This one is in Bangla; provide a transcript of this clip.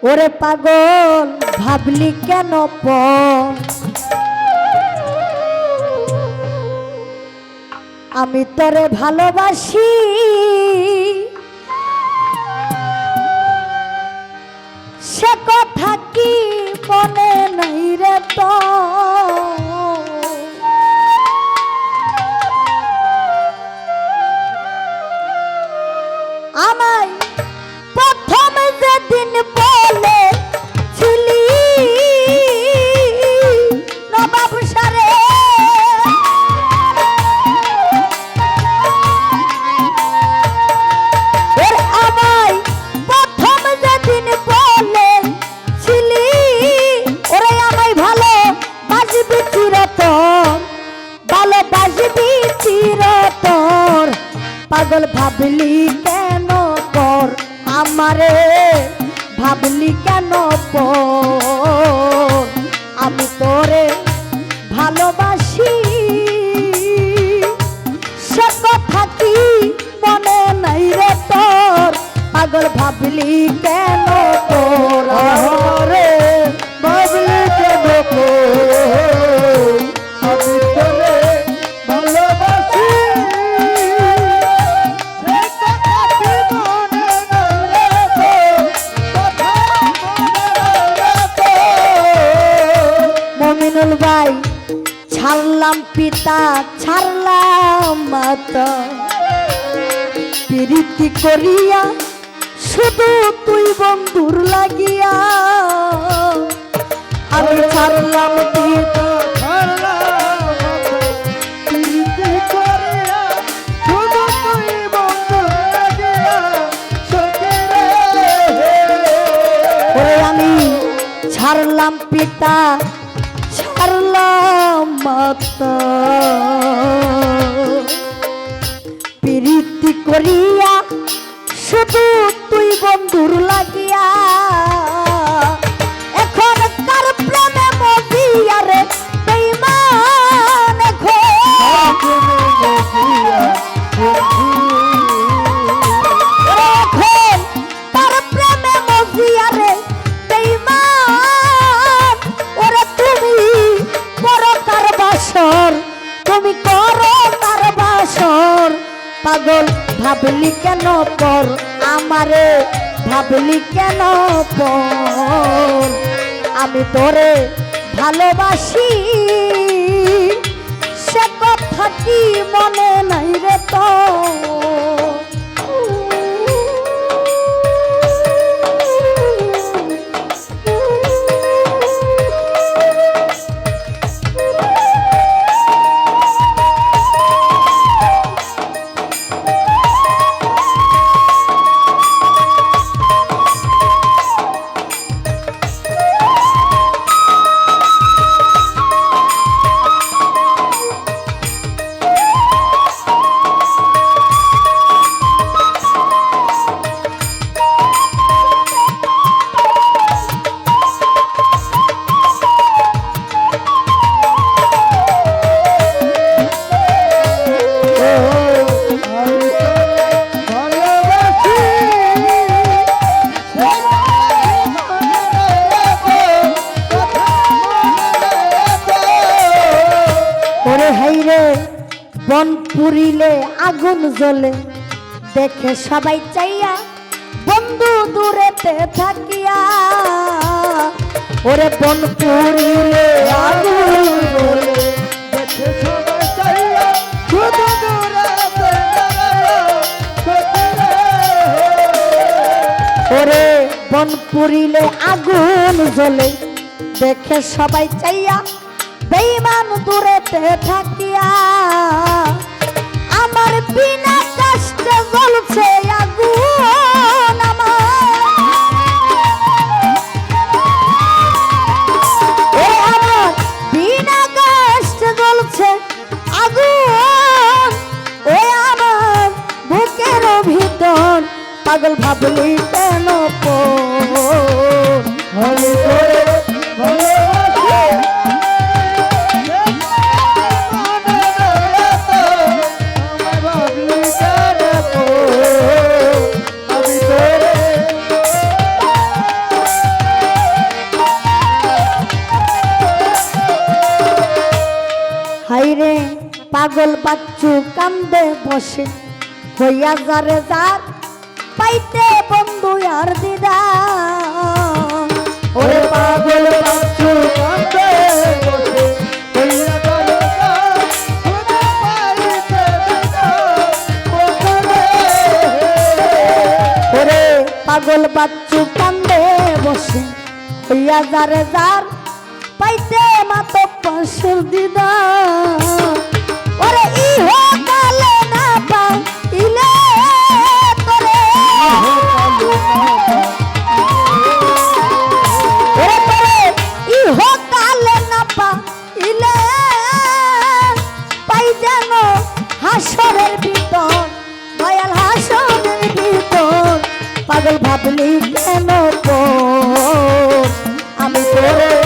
ওরে পাগল ভাবলি কেন আমি তোরে ভালোবাসি সে কথা কি মনে নাই রে তো আমায় প্রথম যেদিন বলে ছিলি নবাব সারে আমায় প্রথম যেদিন বলে ছিলি ওরে আমায় ভালো বাসবি চিরতর ভালোবাসবি চিরতর পাগল ভাবলি কেন পর আমারে ভাবলি কেন পর আমি তোরে ভালোবাসি সে কথা কি মনে নাই রে তোর পাগল ভাবলি কেন পর রে ভাবলি কেন পর আমি তোরে ভালোবাসি মমিনুল ভাই ছাড়লাম পিতা ছাড়লাম মাতা প্রীতি করিয়া শুধু তুই বন্ধুর লাগিয়া আমি ছাড়লাম পিতা প্রীতি করিয়া শুধু তুই বন্ধুর লাগিয়া ওরে আমি ছাড়লাম পিতা ছাড়লাম মাতা প্রীতি করিয়া শুধু তুই বন্ধুর লাগিয়া এখন কার প্রেমে মজিয়া রে বেঈমান এখন তার প্রেমে মজিয়া রে বেঈমান ওরে তুমি করো কার বাসর তুমি করো কার বাসর পাগল ভাবলি কেন পর আমারে ভাবলি কেন পর আমি তোরে ভালোবাসি সে কথা কি মনে নাই রে তো বন পুরিলে আগুন জ্বলে দেখে সবাই চাইয়া বন্ধু দূরেতে থাকিয়া ওরে বন পুরিলে আগুন জ্বলে দেখে সবাই চাইয়া বন্ধু দূরেতে ওরে বন পুরিলে আগুন জ্বলে দেখে সবাই চাইয়া বেঈমান দূরেতে থাকিয়া আমার বিনা কষ্টে জ্বলছে আগুন আমার বিনা কষ্টে জ্বলছে আগুন ও আমার বুকের ভিতর পাগল ভাবলি কেন বসে হইয়া যারে যার পাইতে বন্ধু আর দিদা ওরে পাগল বাচ্চু কান্দে বসে হইয়া যারে যার পাইতে ওরে পাগল বাচ্চু কান্দে বসে হইয়া যারে যার পাইতে মাতো পাশের দিদা ওরে ইহো কালে না পাইলে তোরে ওরে তোরে ইহো কালে না পাইলে পাই যেন হাসরের ভিতর দয়াল হাসরের ভিতর পাগল ভাবলি কেন আমি তোরে